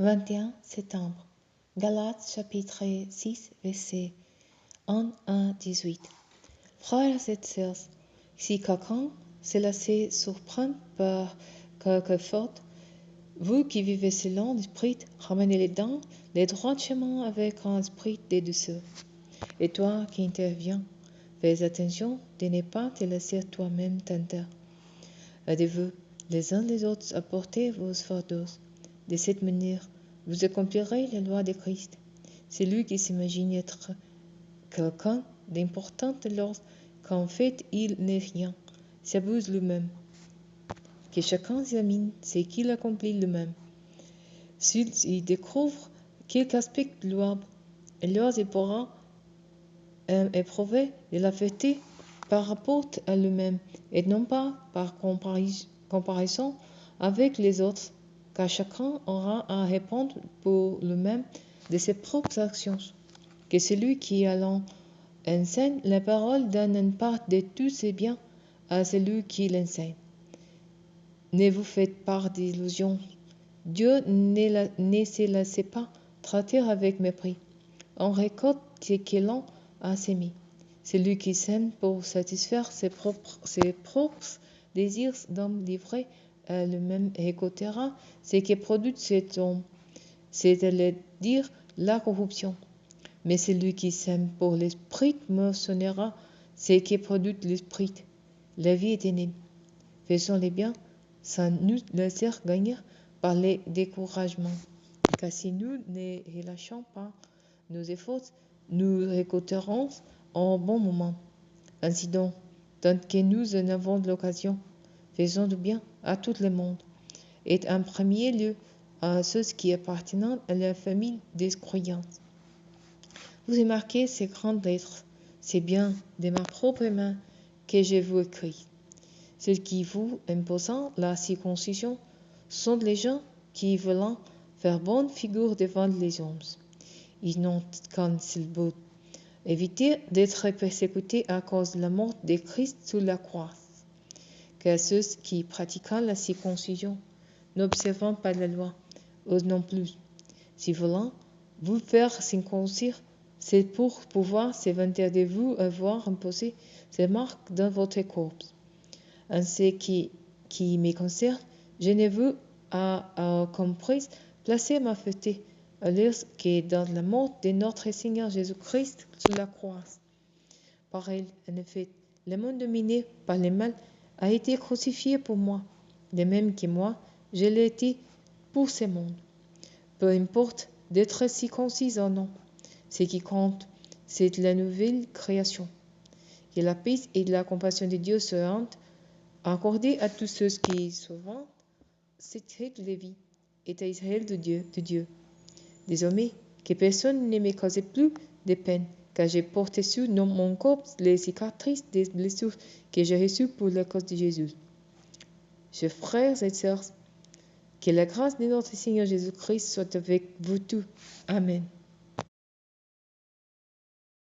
21 septembre. Galates chapitre 6, versets 1 à 18. Frères et sœurs, si quelqu'un se laisse surprendre par quelque faute, vous qui vivez selon l'esprit, ramenez-les dans les droits chemins avec un esprit de douceur. Et toi qui interviens, fais attention de ne pas te laisser toi-même tenter. Aidez-vous les uns les autres à porter vos fardeaux. De cette manière, vous accomplirez la loi de Christ. Celui qui s'imagine être quelqu'un d'important alors qu'en fait il n'est rien, s'abuse lui-même. Que chacun examine ce qu'il accomplit lui-même. S'il y découvre quelque aspect louable, alors il pourra éprouver de la fierté par rapport à lui-même et non pas par comparaison avec les autres, car chacun aura à répondre pour lui-même de ses propres actions. Que celui qui allant enseigne la parole donne une part de tous ses biens à celui qui l'enseigne. Ne vous faites pas d'illusions. Dieu ne se laisse pas traiter avec mépris. On récolte ce que l'on a semé. Celui qui sème pour satisfaire ses propres désirs d'homme livré à lui-même récoltera ce que produit cet homme, c'est-à-dire la corruption. Mais celui qui sème pour l'esprit moissonnera ce que produit l'esprit, la vie éternelle. Faisons les biens sans nous laisser gagner par les découragements. Car si nous ne relâchons pas nos efforts, nous récolterons en bon moment. Ainsi donc, tant que nous en avons l'occasion, faisons du bien à tout le monde, et en premier lieu à ceux qui appartiennent à la famille des croyants. Vous remarquez ces grandes lettres, c'est bien de ma propre main que je vous écris. Ceux qui vous imposent la circoncision sont les gens qui veulent faire bonne figure devant les hommes. Ils n'ont qu'un seul but, éviter d'être persécutés à cause de la mort de Christ sur la croix. Car ceux qui pratiquent la circoncision n'observant pas la loi, eux non plus. Si voulant vous faire circoncire, c'est pour pouvoir se vanter de vous avoir imposé ces marques dans votre corps. En ce qui me concerne, je ne veux à comprise placer ma fierté alors que dans la mort de notre Seigneur Jésus-Christ sur la croix. Par elle, en effet, le monde dominé par le mal a été crucifié pour moi, de même que moi, je l'ai été pour ce monde. Peu importe d'être circoncis ou non, ce qui compte, c'est la nouvelle création. Que la paix et la compassion de Dieu soient accordées à tous ceux qui sauvent cette règle de vie et à Israël de Dieu. Désormais, que personne ne me cause plus de peine, car j'ai porté sur mon corps les cicatrices des blessures que j'ai reçues pour la cause de Jésus. Chers frères et sœurs, que la grâce de notre Seigneur Jésus-Christ soit avec vous tous. Amen.